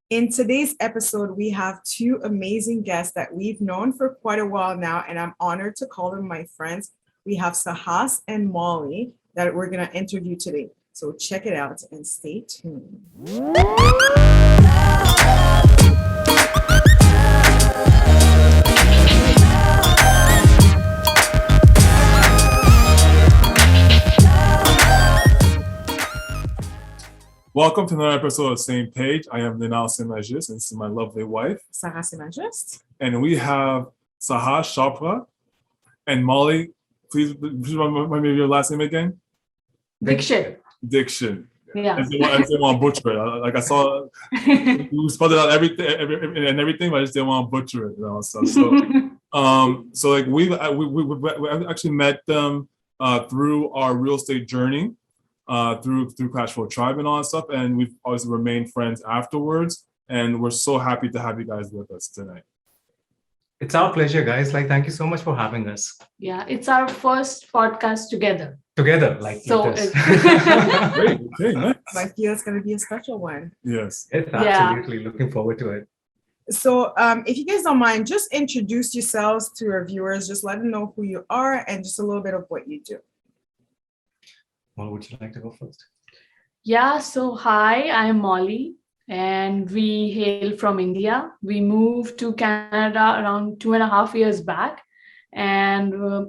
In today's episode, we have two amazing guests that we've known for quite a while now, and I'm honored to call them my friends. We have Sahas and Molly that we're going to interview today. So check it out and stay tuned. Welcome to another episode of Same Page. I am Ninal Simajis, and this is my lovely wife. Sahas Imajist. And we have Sahas Chopra and Molly. Please remind me of your last name again. Dikshin. Diction. Yeah. I didn't want to butcher it. Like I saw, you spelled it out everything, but I just didn't want to butcher it. So like we actually met them through our real estate journey. Through Cash Flow Tribe and all that stuff, and we've obviously remained friends afterwards, and we're so happy to have you guys with us tonight. It's our pleasure, guys. Thank you so much for having us. Yeah, it's our first podcast together. So this. Great, okay, nice. I feel it's going to be a special one. Yes. It's absolutely looking forward to it. So if you guys don't mind, just introduce yourselves to our viewers. Just let them know who you are and just a little bit of what you do. Well, would you like to go first? Yeah, so hi, I'm Molly, and we hail from India. We moved to Canada around 2.5 years back. And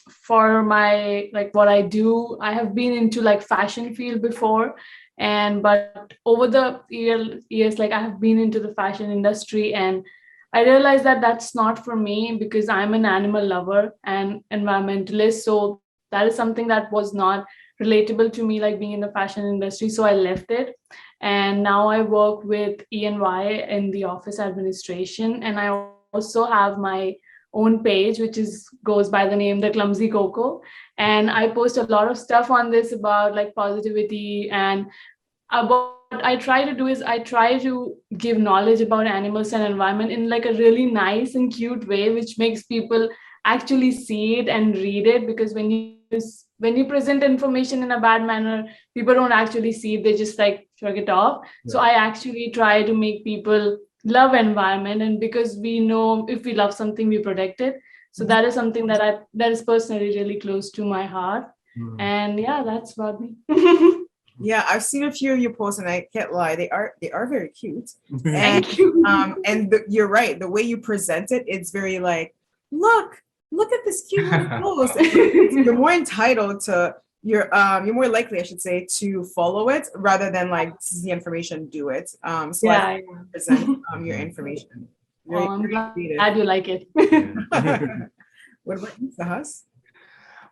for my, what I do, I have been into fashion field before. But over the years, I have been into the fashion industry, and I realized that that's not for me because I'm an animal lover and environmentalist. So that is something that was not relatable to me, being in the fashion industry. So I left it. And now I work with E&Y in the office administration. And I also have my own page, which goes by the name the Clumsy Coco. And I post a lot of stuff on this about positivity. And what I try to do is I try to give knowledge about animals and environment in a really nice and cute way, which makes people actually see it and read it. Because when you present information in a bad manner, people don't actually see it, they just shrug it off. Yeah. So I actually try to make people love environment, and because we know if we love something, we protect it. So that is something that is personally really close to my heart. And yeah, that's about me. Yeah, I've seen a few of your posts, and I can't lie, they are very cute. Thank you. You're right, the way you present it, it's very look at this cute little post. You're more entitled to you're more likely, I should say, to follow it rather than this is the information, do it. So I present your information. I'm glad you like it. What about you, Sahas?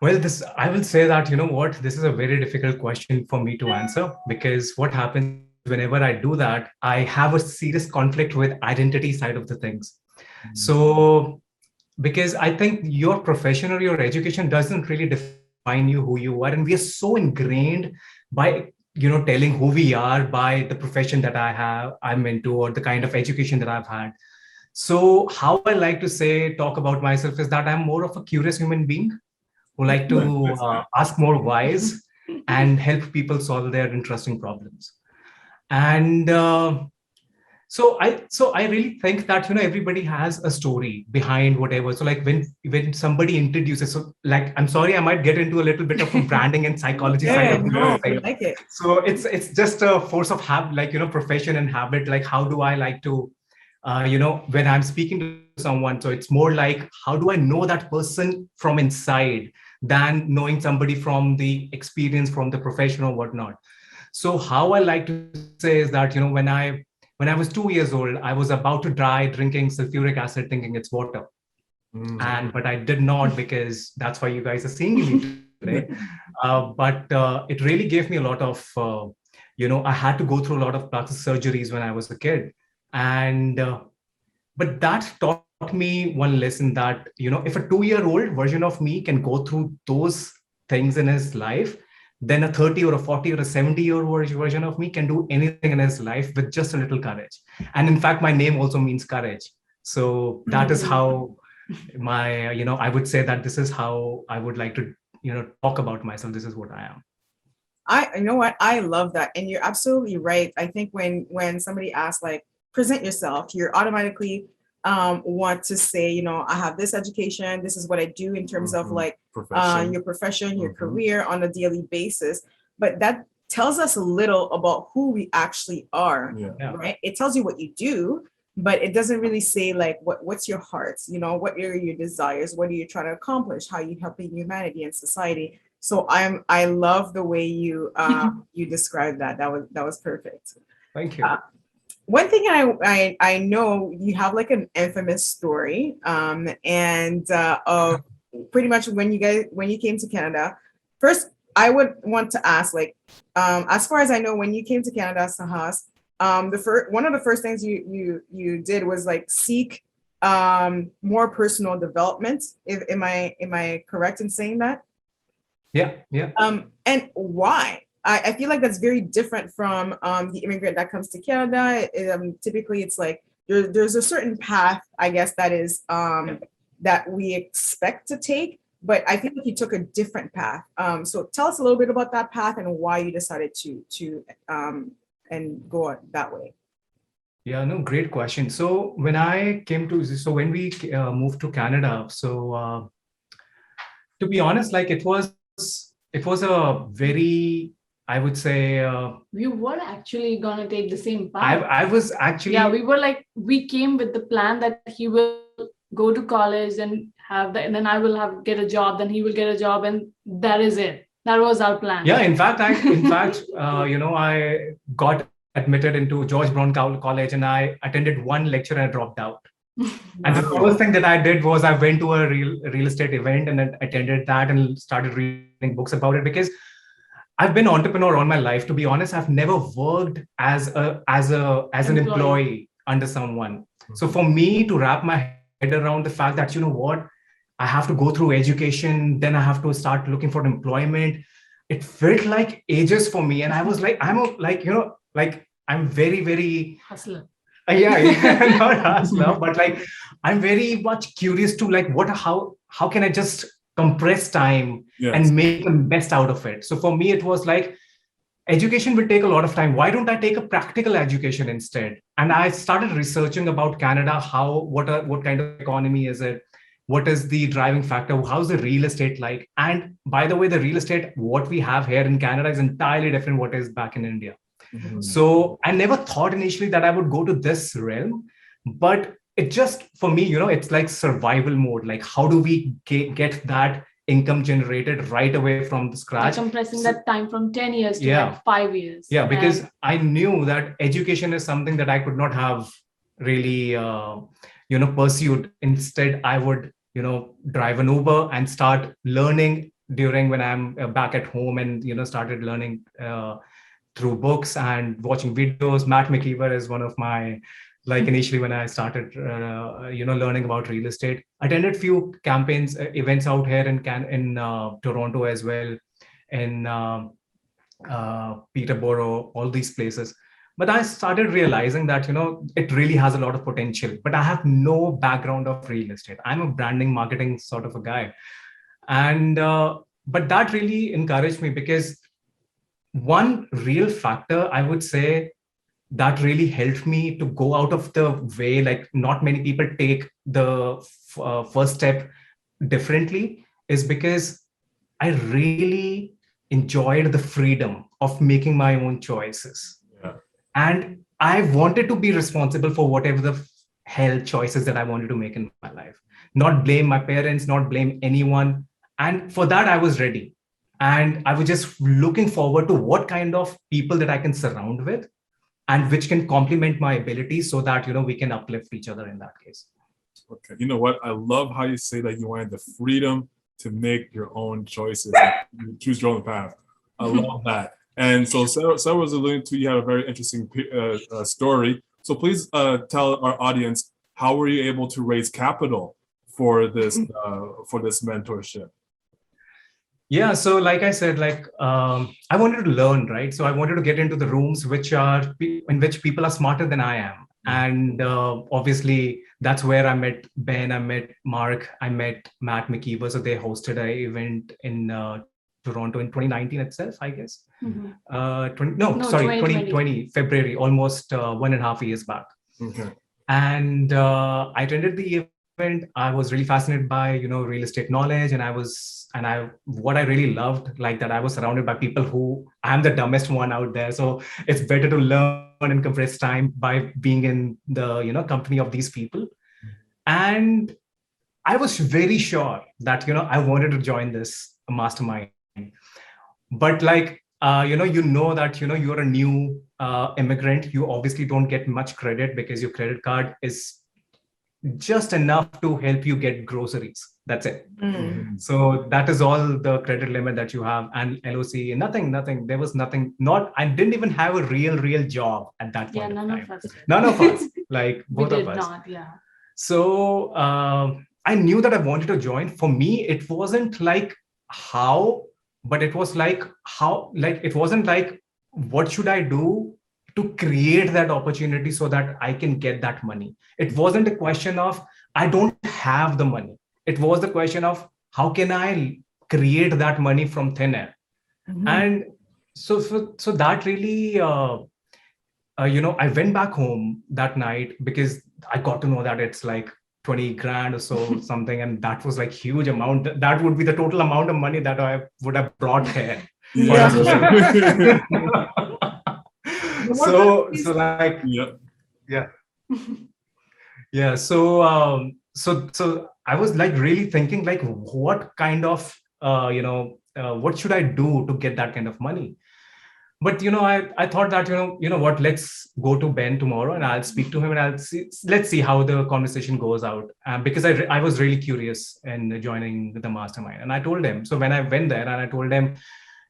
Well, I will say that, this is a very difficult question for me to answer, because what happens whenever I do that, I have a serious conflict with identity side of the things. So because I think your profession or your education doesn't really define you, who you are. And we are so ingrained by, telling who we are by the profession that I'm into, or the kind of education that I've had. So how I like to talk about myself is that I'm more of a curious human being who like to ask more whys and help people solve their interesting problems. And So I really think that everybody has a story behind whatever. So when somebody introduces, I'm sorry, I might get into a little bit of a branding and psychology side of I like it. So it's just a force of habit, profession and habit. How do I like to, when I'm speaking to someone, so it's more how do I know that person from inside than knowing somebody from the experience, from the profession or whatnot. So how I like to say is that when I was 2 years old, I was about to die drinking sulfuric acid, thinking it's water. But I did not, because that's why you guys are seeing me today. But it really gave me a lot of, I had to go through a lot of plastic surgeries when I was a kid. But that taught me one lesson that, if a 2-year-old version of me can go through those things in his life, then a 30 or a 40 or a 70-year-old version of me can do anything in his life with just a little courage. And in fact, my name also means courage. So that is how I would say that this is how I would like to, talk about myself. This is what I am. You know what? I love that. And you're absolutely right. I think when somebody asks present yourself. You're automatically want to say, you know, I have this education. This is what I do in terms of like your profession, your career on a daily basis. But that tells us a little about who we actually are, right? It tells you what you do, but it doesn't really say like what's your heart, you know, what are your desires, what are you trying to accomplish, how are you helping humanity and society. So I love the way you you described that. That was perfect. Thank you. One thing I know you have like an infamous story, and of pretty much when you came to Canada. First, I would want to ask, like, as far as I know, when you came to Canada, Sahas, one of the first things you did was like seek more personal development. Am I correct in saying that? Yeah. And why? I feel like that's very different from the immigrant that comes to Canada. Typically, it's like there's a certain path, I guess, that is that we expect to take, but I feel like you took a different path. So tell us a little bit about that path and why you decided to and go that way. Yeah, no, great question. So when we moved to Canada, so to be honest, like it was a very, I would say, we were actually gonna take the same path. I was actually, we were like, we came with the plan that he will go to college and and then I will get a job, then he will get a job, and that is it. That was our plan. Yeah, in fact, I got admitted into George Brown College, and I attended one lecture and I dropped out. And the first thing that I did was I went to a real estate event and then attended that and started reading books about it, because I've been an entrepreneur all my life. To be honest, I've never worked as an employee under someone. So for me to wrap my head around the fact that, you know what, I have to go through education, then I have to start looking for employment, it felt like ages for me. And I was like, I'm very, very hustler. Yeah, not hustler, but like I'm very much curious to like how can I just compress time and make the best out of it. So for me, it was like education will take a lot of time. Why don't I take a practical education instead? And I started researching about Canada, what kind of economy is it? What is the driving factor? How's the real estate like? And by the way, the real estate, what we have here in Canada is entirely different what is back in India. Mm-hmm. So I never thought initially that I would go to this realm, but it just, for me, it's like survival mode. Like, how do we get that income generated right away from the scratch? Compressing that time from 10 years to like 5 years. Yeah, because I knew that education is something that I could not have really, pursued. Instead, I would, drive an Uber and start learning during when I'm back at home, and, started learning through books and watching videos. Matt McKeever is one of my, like initially when I started, learning about real estate. Attended few campaigns, events out here in Toronto as well, in Peterborough, all these places. But I started realizing that, it really has a lot of potential, but I have no background of real estate. I'm a branding marketing sort of a guy. And, but that really encouraged me, because one real factor, I would say, that really helped me to go out of the way, like not many people take the first step differently, is because I really enjoyed the freedom of making my own choices. Yeah. And I wanted to be responsible for whatever the hell choices that I wanted to make in my life. Not blame my parents, not blame anyone. And for that, I was ready. And I was just looking forward to what kind of people that I can surround with and which can complement my abilities, so that, we can uplift each other in that case. Okay. You know what? I love how you say that you wanted the freedom to make your own choices, and choose your own path. I love that. And so Sarah was alluding to, you have a very interesting story. So please tell our audience, how were you able to raise capital for this mentorship? Yeah, so like I said, I wanted to learn, right? So I wanted to get into the rooms in which people are smarter than I am. And obviously, that's where I met Ben, I met Mark, I met Matt McKeever. So they hosted an event in Toronto in 2019 itself, I guess. Mm-hmm. 2020, February, almost 1.5 years back. Okay. And I attended the event. I was really fascinated by, real estate knowledge. What I really loved, like that I was surrounded by people who, I'm the dumbest one out there. So it's better to learn in compressed time by being in the, company of these people. And I was very sure that, I wanted to join this mastermind. But like, that, you're a new immigrant. You obviously don't get much credit because your credit card is just enough to help you get groceries. That's it. So that is all the credit limit that you have. And LOC, nothing. There was nothing. I didn't even have a real job at that point of time. None of us, like both of us. Not, yeah. So I knew that I wanted to join. For me, it wasn't like how, but it was like how, like, it wasn't like, what should I do to create that opportunity so that I can get that money? It wasn't a question of, I don't have the money. It was the question of, how can I create that money from thin air? And so that really, I went back home that night because I got to know that it's like 20 grand or so something. And that was like huge amount. That would be the total amount of money that I would have brought here. Yeah. So like, yeah. Yeah. So I was like really thinking like, what kind of, what should I do to get that kind of money? But, I thought that, what, let's go to Ben tomorrow and I'll speak to him and let's see how the conversation goes out. Because I was really curious in joining the mastermind. And I told him, so when I went there and I told him,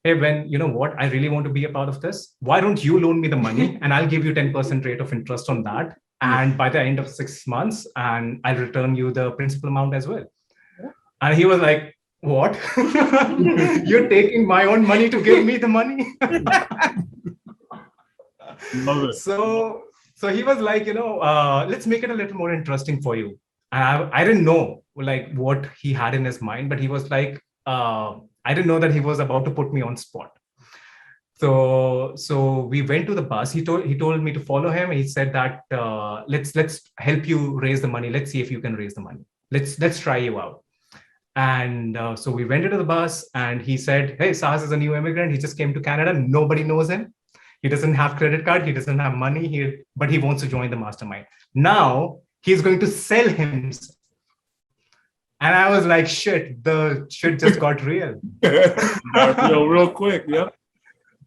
hey, Ben, you know what, I really want to be a part of this. Why don't you loan me the money and I'll give you 10% rate of interest on that. And by the end of 6 months, and I'll return you the principal amount as well. And he was like, what? You're taking my own money to give me the money? Love it. So he was like, let's make it a little more interesting for you. And I didn't know like what he had in his mind, but he was like, I didn't know that he was about to put me on spot. So we went to the bus. He told me to follow him. He said that let's help you raise the money. Let's see if you can raise the money. Let's try you out. And so we went into the bus and he said, hey, Sahas is a new immigrant. He just came to Canada. Nobody knows him. He doesn't have credit card. He doesn't have money, but he wants to join the mastermind. Now he's going to sell himself. And I was like, shit, the shit just got real. Real quick. Yeah.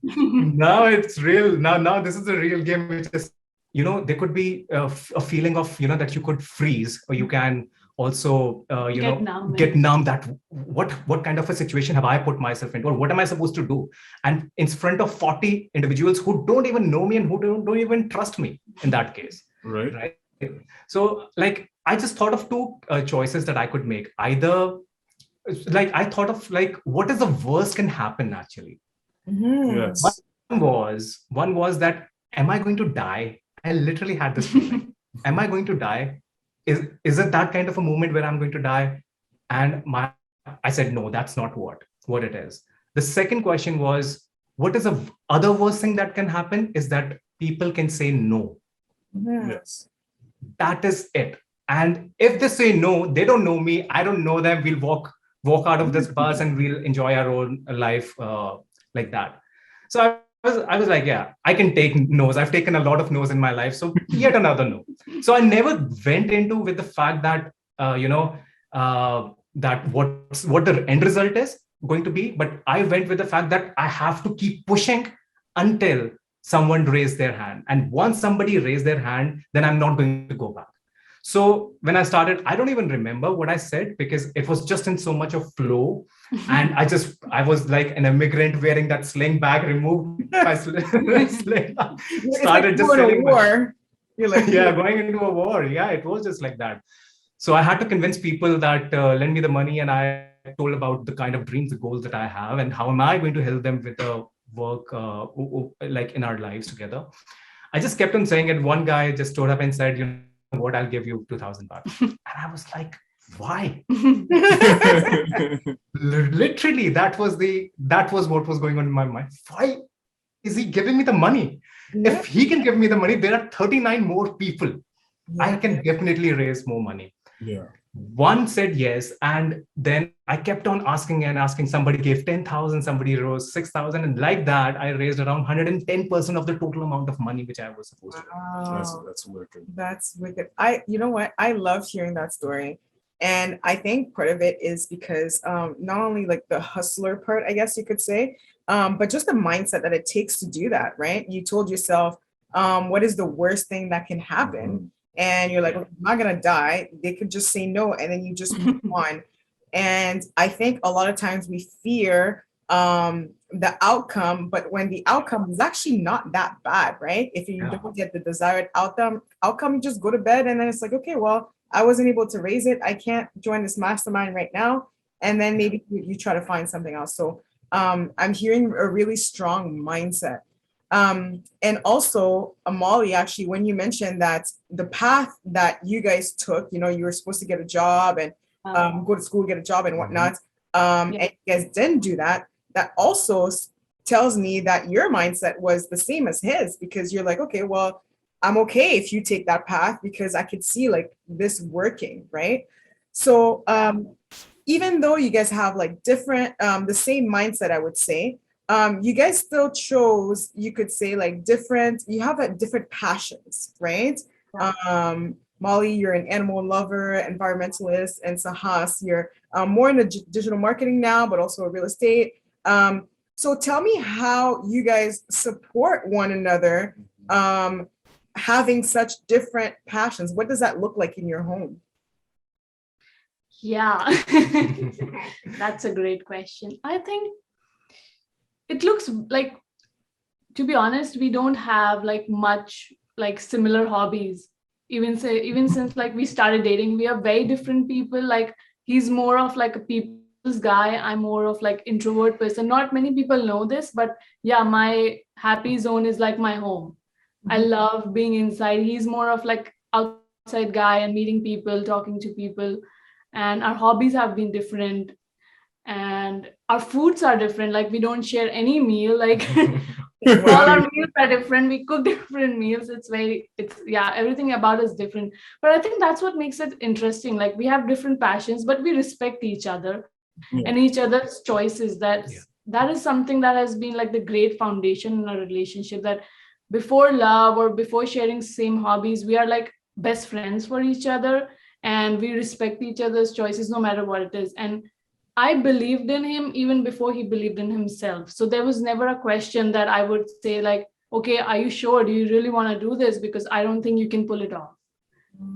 Now it's real. Now this is a real game. Which is, there could be a feeling of, that you could freeze, or you can also, get numb. That what kind of a situation have I put myself into, or what am I supposed to do? And in front of 40 individuals who don't even know me and who don't even trust me in that case. Right. So like, I just thought of two choices that I could make. Either, like, I thought of like, what is the worst can happen actually? Yes. One was that, am I going to die? I literally had this feeling. Am I going to die? Is it that kind of a moment where I'm going to die? And I said, no, that's not what it is. The second question was, what is the other worst thing that can happen is that people can say no. Yes. That is it. And if they say no, they don't know me. I don't know them. We'll walk out of this bus and we'll enjoy our own life like that. So I was like, yeah, I can take no's. I've taken a lot of no's in my life. So yet another no. So I never went into with the fact that, that what the end result is going to be. But I went with the fact that I have to keep pushing until someone raised their hand. And once somebody raised their hand, then I'm not going to go back. So when I started, I don't even remember what I said because it was just in so much of flow. And I was like an immigrant wearing that sling bag, removed my sling, started just selling war. You're like, yeah, going into a war. Yeah, it was just like that. So I had to convince people that lend me the money, and I told about the kind of dreams, the goals that I have, and how am I going to help them with the work, like in our lives together. I just kept on saying it. One guy just stood up and said, you know what, I'll give you $2,000. And I was like, why? Literally, that was what was going on in my mind. Why is he giving me the money? If he can give me the money, there are 39 more people I can definitely raise more money. Yeah. One said yes, and then I kept on asking and asking. Somebody gave 10,000, somebody rose 6,000, and like that, I raised around 110% of the total amount of money which I was supposed to raise. Wow. That's wicked. That's wicked. You know what? I love hearing that story. And I think part of it is because not only like the hustler part, I guess you could say, but just the mindset that it takes to do that, right? You told yourself, what is the worst thing that can happen? Mhm. And you're like, "Okay, I'm not gonna die. They could just say no, and then you just move on." And I think a lot of times we fear the outcome, but when the outcome is actually not that bad, right? If you don't get the desired outcome, you just go to bed, and then it's like, okay, well, I wasn't able to raise it. I can't join this mastermind right now. And then maybe you try to find something else. So I'm hearing a really strong mindset. And also, Amali, actually, when you mentioned that the path that you guys took, you were supposed to get a job and go to school, get a job and whatnot, and you guys didn't do that, that also tells me that your mindset was the same as his, because you're like, okay, well, I'm okay if you take that path because I could see like this working, right? So even though you guys have like different, the same mindset, I would say, you guys still chose, you could say like different, you have like different passions, right? Molly, you're an animal lover, environmentalist, and Sahas, you're more in the digital marketing now, but also real estate. So tell me how you guys support one another, having such different passions. What does that look like in your home? Yeah, that's a great question. I think it looks like, to be honest, we don't have like much like similar hobbies. Even since like we started dating, we are very different people. Like he's more of like a people's guy. I'm more of like introvert person. Not many people know this, but yeah, my happy zone is like my home. I love being inside. He's more of like outside guy and meeting people, talking to people. And our hobbies have been different, and our foods are different. Like we don't share any meal. Like all our meals are different. We cook different meals. Everything about us different. But I think that's what makes it interesting. Like we have different passions, but we respect each other and each other's choices. That is something that has been like the great foundation in our relationship, that before love or before sharing same hobbies, we are like best friends for each other, and we respect each other's choices no matter what it is. And I believed in him even before he believed in himself. So there was never a question that I would say like, okay, are you sure? Do you really want to do this? Because I don't think you can pull it off.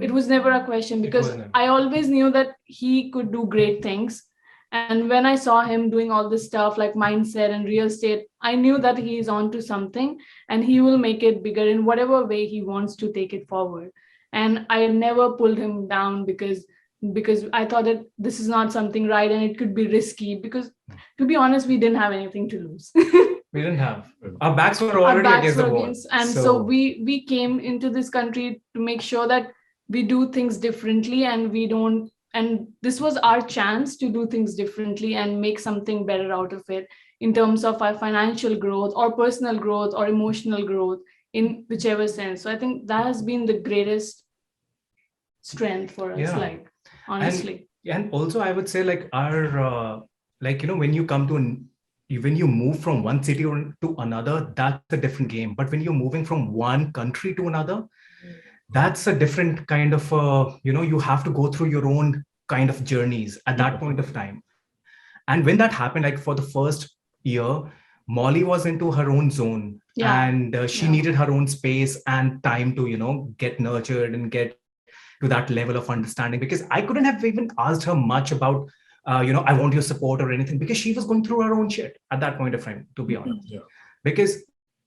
It was never a question, because I always knew that he could do great things. And when I saw him doing all this stuff like mindset and real estate, I knew that he is on to something and he will make it bigger in whatever way he wants to take it forward. And I never pulled him down because I thought that this is not something right and it could be risky, because to be honest, we didn't have anything to lose. We didn't have. Our backs were already against the wall. And so we came into this country to make sure that we do things differently, and this was our chance to do things differently and make something better out of it in terms of our financial growth or personal growth or emotional growth, in whichever sense. So I think that has been the greatest strength for us, like honestly. And also I would say like our when you come to when you move from one city to another, that's a different game. But when you're moving from one country to another, that's a different kind of you have to go through your own kind of journeys at that point of time. And when that happened, like for the first year, Molly was into her own zone, and she needed her own space and time to get nurtured and get to that level of understanding, because I couldn't have even asked her much about I want your support or anything, because she was going through her own shit at that point of time, to be honest. Because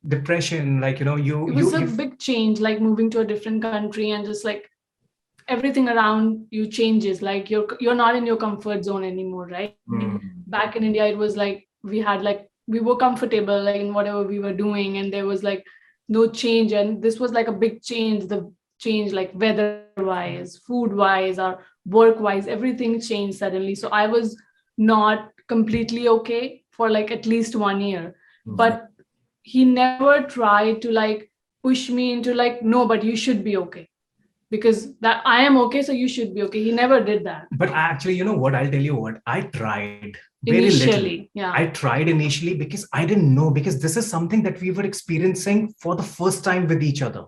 depression, like it was a big change, like moving to a different country, and just like everything around you changes. Like you're not in your comfort zone anymore, right? Back in India, it was like we were comfortable like in whatever we were doing, and there was like no change. And this was like a big change, the change like weather wise, food wise, or work wise, everything changed suddenly. So I was not completely okay for like at least 1 year. But he never tried to like push me into like, no, but you should be okay. because that I am okay, so you should be okay. He never did that. But actually, you know what? I'll tell you what. I tried very little. Initially, yeah. I tried initially because I didn't know, because this is something that we were experiencing for the first time with each other.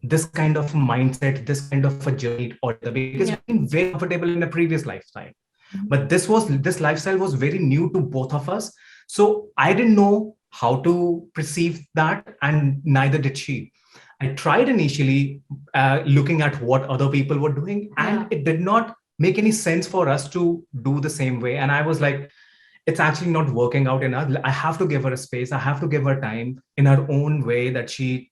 This kind of mindset, this kind of a journey altogether, because Yeah. we've been very comfortable in a previous lifestyle. Mhm. But this lifestyle was very new to both of us. So I didn't know how to perceive that, and neither did she. I tried initially looking at what other people were doing, and Yeah. it did not make any sense for us to do the same way. And I was like, it's actually not working out enough. I have to give her a space. I have to give her time in her own way, that she,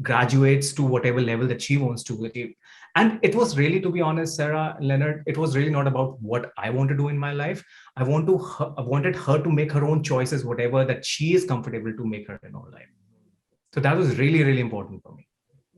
graduates to whatever level that she wants to achieve. And it was really, to be honest, Sarah, Leonard, it was really not about what I want to do in my life. I wanted her to make her own choices, whatever that she is comfortable to make her in her life. So that was really, really important for me.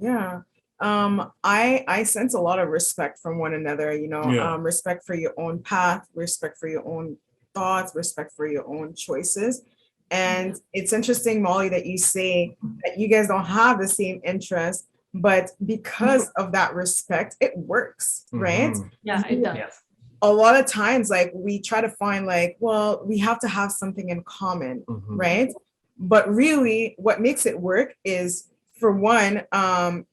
Yeah. I sense a lot of respect from one another, Yeah. respect for your own path, respect for your own thoughts, respect for your own choices. And it's interesting, Molly, that you say that you guys don't have the same interest, but because of that respect, it works, right? Mhm. Yeah, it does. Yes. A lot of times, like, we try to find, like, well, we have to have something in common, Mhm. right? But really what makes it work is, for one,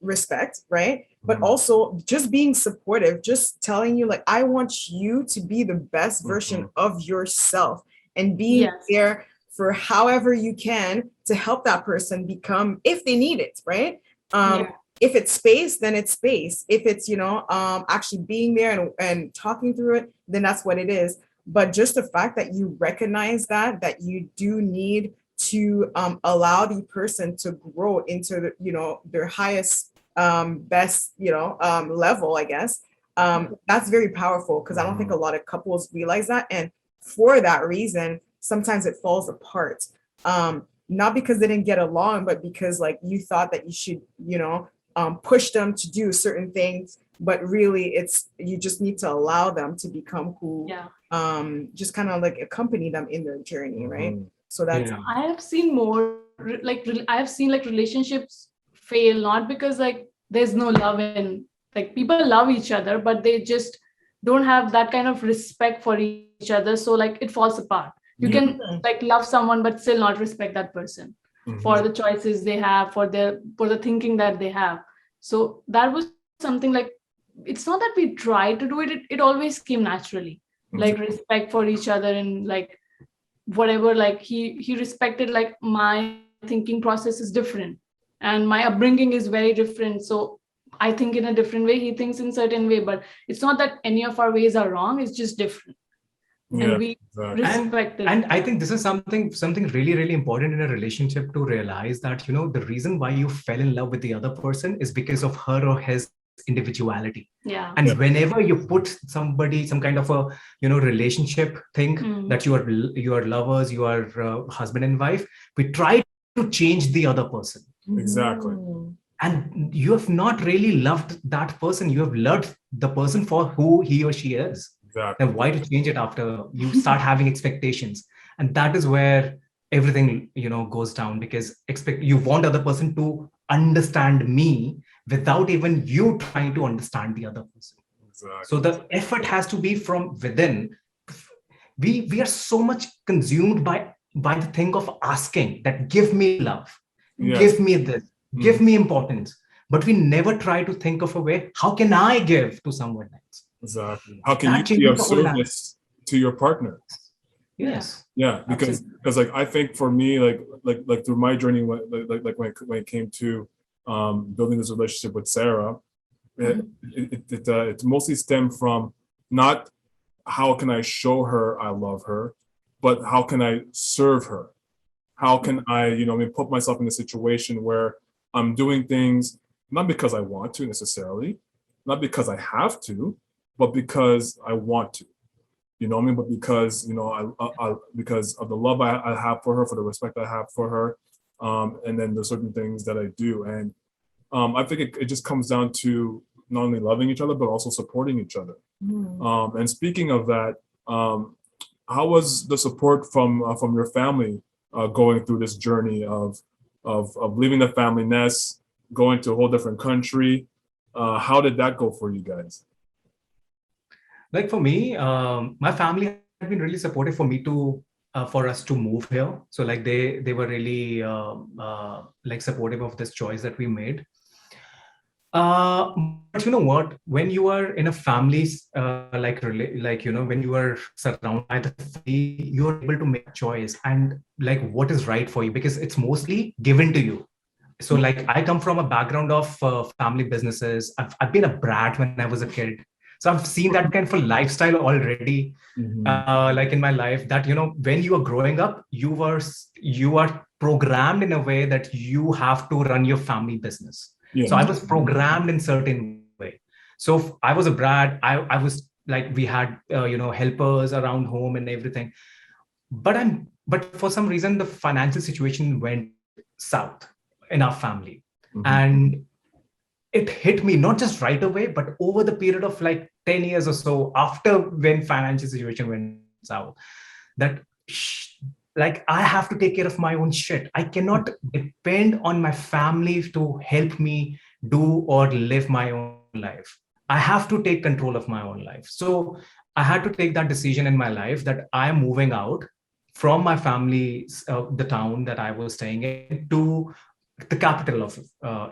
respect, right? But Mhm. also just being supportive, just telling you, like, I want you to be the best version of yourself, and being Yes. there for however you can to help that person become, if they need it, right? Yeah. If it's space, then it's space. If it's, actually being there and talking through it, then that's what it is. But just the fact that you recognize that you do need to allow the person to grow into their highest, best, level, I guess. That's very powerful, because I don't think a lot of couples realize that. And for that reason, sometimes it falls apart. Not because they didn't get along, but because, like, you thought that you should, push them to do certain things, but really it's, you just need to allow them to become who, Yeah. just kind of like accompany them in their journey, right? Mhm. So that's Yeah. I have seen more I have seen like relationships fail not because like there's no love in, like, people love each other, but they just don't have that kind of respect for each other. So like it falls apart. You Yeah. can like love someone but still not respect that person for Mhm. the choices they have, for the thinking that they have. So that was something like, it's not that we try to do it, it always came naturally. Like respect for each other, and like whatever, like he respected, like my thinking process is different and my upbringing is very different, so I think in a different way, he thinks in certain way, but it's not that any of our ways are wrong, it's just different. Yeah. And we Exactly. respect it. And I think this is something really, really important in a relationship, to realize that, the reason why you fell in love with the other person is because of her or his individuality. Yeah. And whenever you put somebody, some kind of a relationship thing, that you are lovers, you are husband and wife, we try to change the other person. Exactly. And you have not really loved that person, you have loved the person for who he or she is. Exactly. Then why to change it after you start having expectations? And that is where everything goes down, because you want other person to understand me without even you trying to understand the other person. Exactly. So the effort has to be from within. We are so much consumed by the thing of asking that, give me love, Yes. give me this, give me importance, but we never try to think of a way, how can I give to someone else? Exactly. How can That you be changes of the whole service to your partner? Yes. Yeah, because like I think for me, like through my journey, like when it came to building this relationship with Sarah, it mostly stemmed from not how can I show her I love her, but how can I serve her? How can I, put myself in a situation where I'm doing things not because I want to necessarily, not because I have to, but because I want to. You know what I mean? But because, because of the love I have for her, for the respect I have for her, and then the certain things that I do. And I think it just comes down to not only loving each other, but also supporting each other. And speaking of that, how was the support from your family going through this journey of leaving the family nest, going to a whole different country? How did that go for you guys? Like for me, my family had been really supportive for me to for us to move here. So like they were really like supportive of this choice that we made. But you know what? When you are in a family, like when you are surrounded by the family, you are able to make a choice and like what is right for you because it's mostly given to you. So like I come from a background of family businesses. I've been a brat when I was a kid, so I've seen that kind of a lifestyle already. Like in my life, that when you are growing up, you are programmed in a way that you have to run your family business. Yeah. So I was programmed in certain way. So I was a brat. I was like we had helpers around home and everything. But for some reason the financial situation went south in our family, and it hit me not just right away, but over the period of like 10 years or so after when financial situation went south, that like I have to take care of my own shit. I cannot depend on my family to help me do or live my own life. I have to take control of my own life. So I had to take that decision in my life that I am moving out from my family, the town that I was staying in, to the capital of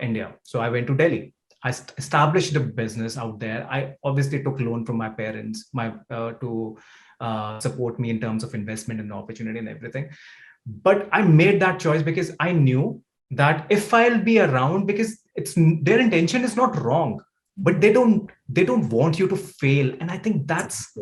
India. So I went to Delhi. I established a business out there. I obviously took loan from my parents, to support me in terms of investment and opportunity and everything. But I made that choice because I knew that if I'll be around, because it's their intention is not wrong, but they don't want you to fail, and I think that's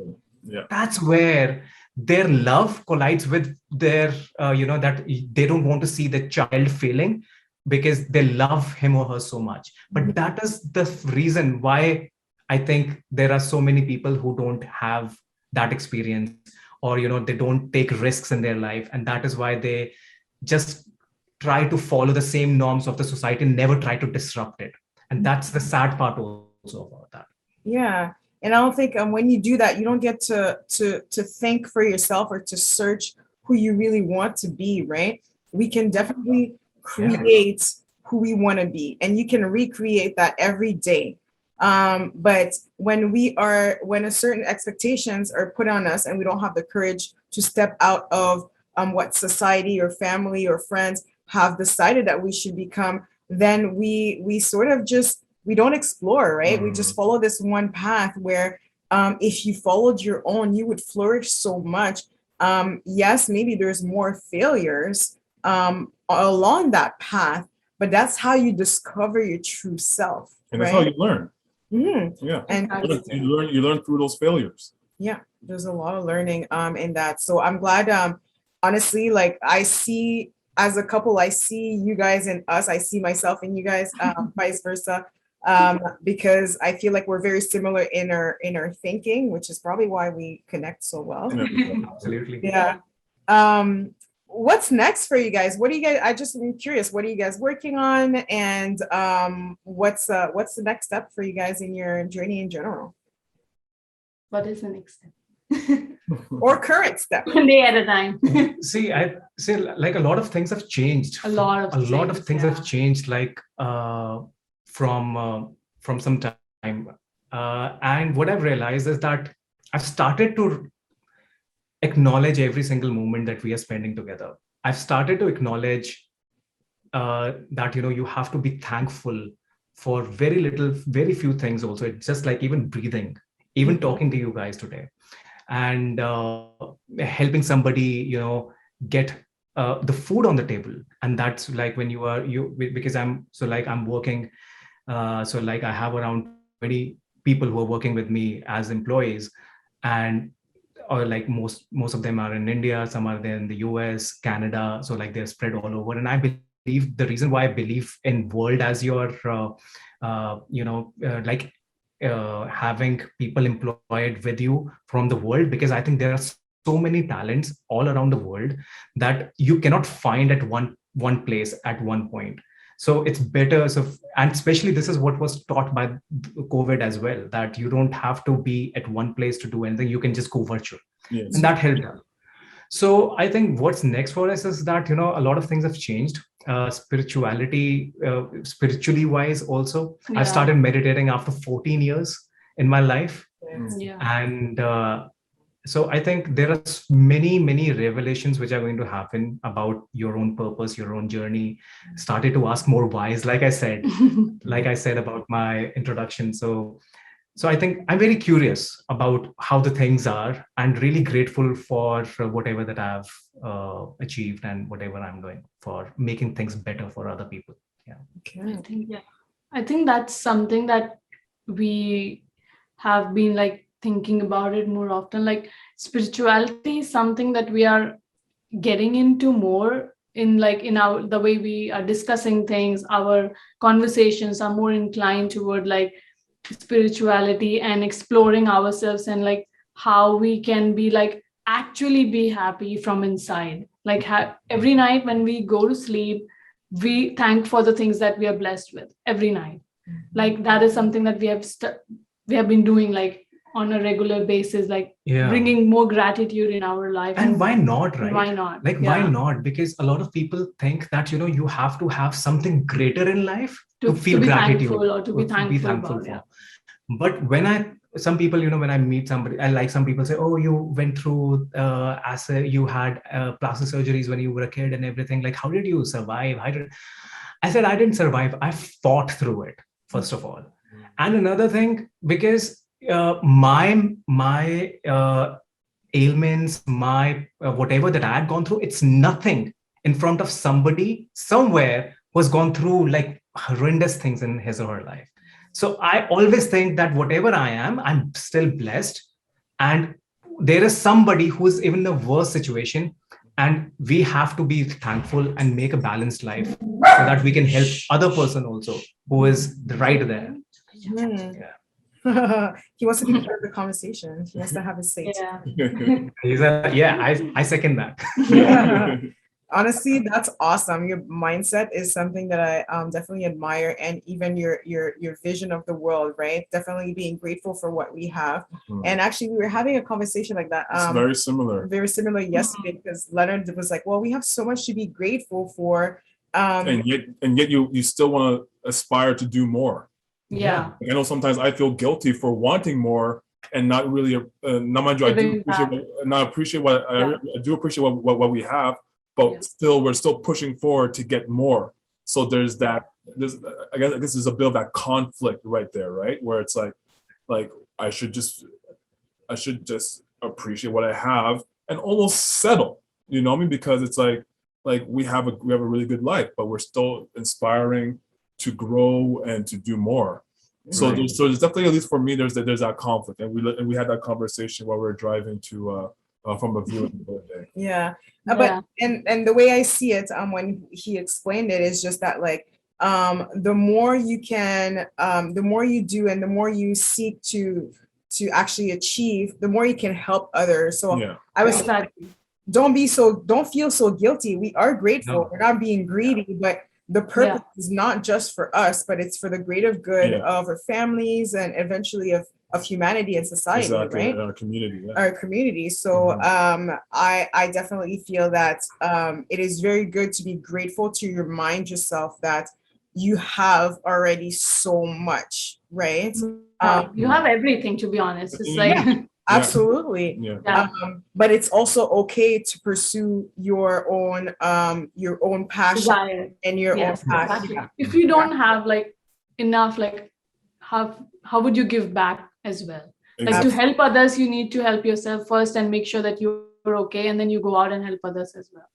where their love collides with their that they don't want to see the child failing because they love him or her so much. But that is the reason why I think there are so many people who don't have that experience, or they don't take risks in their life, and that is why they just try to follow the same norms of the society and never try to disrupt it. And that's the sad part also about that. Yeah. And I don't think when you do that, you don't get to think for yourself or to search who you really want to be, right? We can definitely create who we want to be, and you can recreate that every day. But when a certain expectations are put on us and we don't have the courage to step out of what society or family or friends have decided that we should become, then we sort of just we don't explore, right? We just follow this one path where if you followed your own, you would flourish so much. Yes, maybe there's more failures along that path, but that's how you discover your true self, and right? that's how you learn. Yeah, and you learn through those failures. Yeah, there's a lot of learning in that. So I'm glad. Honestly, like I see as a couple, I see you guys and us. I see myself in you guys, vice versa. Because I feel like we're very similar in our thinking, which is probably why we connect so well. Absolutely. Yeah. What's next for you guys? What do you guys? I just am curious. What are you guys working on, and what's the next step for you guys in your journey in general, What is the next step? or current step? One day at a time. See, I say like a lot of things have changed. A lot of things have changed, like from some time. And what I've realized is that I've started to acknowledge every single moment that we are spending together. I've started to acknowledge that you have to be thankful for very few things. Also, it's just like even breathing, even talking to you guys today, and helping somebody get the food on the table. And that's like when because I'm working, so like I have around 20 people who are working with me as employees, and or like most of them are in India, some are there in the US, Canada, so like they're spread all over. And I believe the reason why I believe in world as your having people employed with you from the world, because I think there are so many talents all around the world that you cannot find at one place at one point. So it's better. And especially this is what was taught by COVID as well, that you don't have to be at one place to do anything. You can just go virtual. Yes. And that helped. So I think what's next for us is that, a lot of things have changed. Spiritually wise also. I Yeah. started meditating after 14 years in my life. Yeah. And so I think there are many revelations which are going to happen about your own purpose, your own journey. Started to ask more whys, like I said about my introduction. So I think I'm very curious about how the things are, and really grateful for whatever that I've achieved and whatever I'm doing for making things better for other people. Yeah. I think that's something that we have been like thinking about it more often. Like spirituality is something that we are getting into more in our the way we are discussing things. Our conversations are more inclined toward like spirituality and exploring ourselves, and like how we can be like actually be happy from inside. Like every night when we go to sleep, we thank for the things that we are blessed with every night. Like that is something that we have been doing like on a regular basis, like bringing more gratitude in our life. And why not, right? Why not? Like, why not? Because a lot of people think that, you have to have something greater in life to feel be gratitude thankful or to be thankful about, for. But some people, when I meet somebody, I like some people say, oh, you went through you had plastic surgeries when you were a kid and everything. Like, how did you survive? I said, I didn't survive. I fought through it, first of all. And another thing, because my ailments, my whatever that I had gone through, it's nothing in front of somebody somewhere who has gone through like horrendous things in his or her life. So I always think that whatever I am, I'm still blessed. And there is somebody who's even in a worse situation. And we have to be thankful and make a balanced life so that we can help other person also who is right there. He wants to be part of the conversation. He wants to have a say. I second that. Honestly, that's awesome. Your mindset is something that I definitely admire, and even your vision of the world, right? Definitely being grateful for what we have. And actually, we were having a conversation like that. It's very similar yesterday, because Leonard was like, "Well, we have so much to be grateful for." And yet you still want to aspire to do more. Yeah. I know sometimes I feel guilty for wanting more and not really. Not mind you, I do appreciate what I do appreciate what we have. But still, we're still pushing forward to get more. So there's that. I guess there's a bit of that conflict right there, right? Where it's like I should just appreciate what I have and almost settle. You know what I mean? Because it's like we have a really good life, but we're still inspiring to grow and to do more. So there's definitely, at least for me, there's that conflict, and we had that conversation while we were driving to. From a viewing day. But and the way I see it, when he explained it, is just that like the more you can, the more you do, and the more you seek to actually achieve, the more you can help others. So I was like, don't feel so guilty. We are grateful. We're not being greedy, but the purpose is not just for us, but it's for the greater good of our families and eventually of humanity and society, right? Our community. Our community. So I definitely feel that it is very good to be grateful, to remind yourself that you have already so much, right? You have everything, to be honest. It's like absolutely. But it's also okay to pursue your own passion and your own passion. If you don't have like enough, like how would you give back as well? Like to help others, you need to help yourself first and make sure that you're okay, and then you go out and help others as well.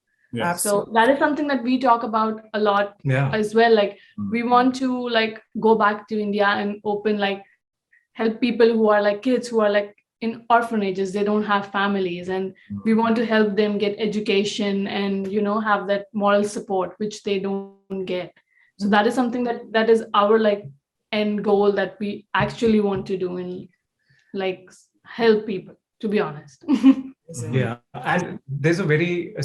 So that is something that we talk about a lot as well. Like we want to like go back to India and open, like help people who are like kids who are like in orphanages. They don't have families, and we want to help them get education and have that moral support which they don't get. So that is something that is our like end goal that we actually want to do, and like help people, to be honest. And there's a very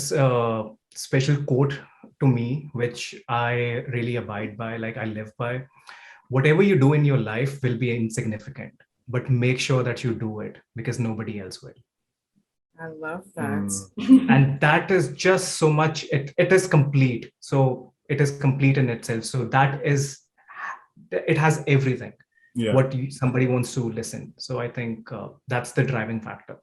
special quote to me which I really abide by, like I live by. Whatever you do in your life will be insignificant, but make sure that you do it, because nobody else will. I love that. And that is just so much, it is complete. So it is complete in itself. So that is, it has everything Yeah. what somebody wants to listen. So I think that's the driving factor.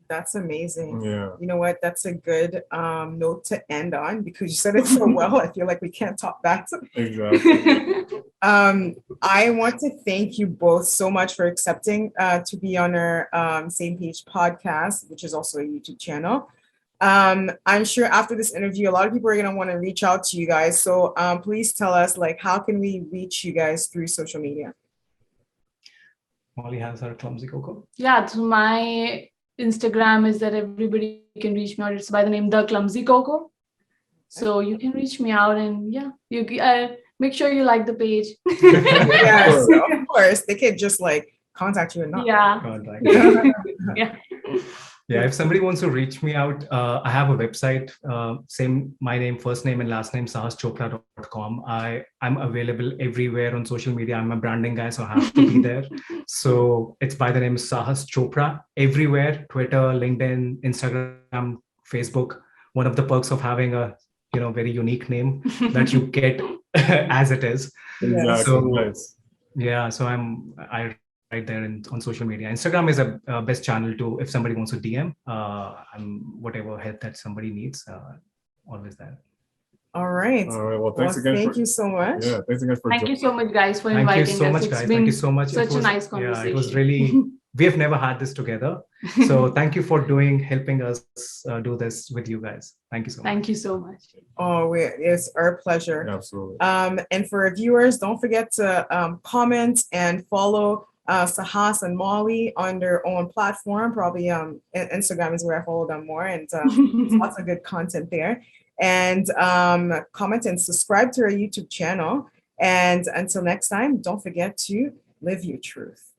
That's amazing. Yeah. You know what? That's a good note to end on because you said it so well. I feel like we can't top that. Exactly. I want to thank you both so much for accepting to be on our Same Page podcast, which is also a YouTube channel. I'm sure after this interview, a lot of people are going to want to reach out to you guys. So please tell us, like, how can we reach you guys through social media? Molly has her Clumsy Coco. Yeah, so my Instagram is that everybody can reach me out. It's by the name The Clumsy Coco. So you can reach me out, and yeah, you make sure you like the page. Yes, of course. They could just like contact you and not. Yeah. Yeah. Yeah, if somebody wants to reach me out, I have a website, same, my name, first name and last name, sahaschopra.com. I'm available everywhere on social media. I'm a branding guy, so I have to be there. So it's by the name Sahas Chopra, everywhere, Twitter, LinkedIn, Instagram, Facebook. One of the perks of having a very unique name that you get as it is. Exactly. So Nice. yeah, so I right there on social media. Instagram is a best channel to, if somebody wants to DM, I'm whatever help that somebody needs, always there. All right. All right. Well, thanks again. Thank you so much. Yeah, thanks again for Thank you so much, guys, for Thank inviting you so us. much, It's guys. been Thank you so much. Such a nice conversation. Yeah, it was really, we have never had this together. So thank you for helping us do this with you guys. Thank you so much. Thank you so much. Oh, it's our pleasure. Absolutely. And for our viewers, don't forget to comment and follow Sahas and Molly on their own platform. Probably Instagram is where I follow them more, and lots of good content there. And comment and subscribe to our YouTube channel. And until next time, don't forget to live your truth.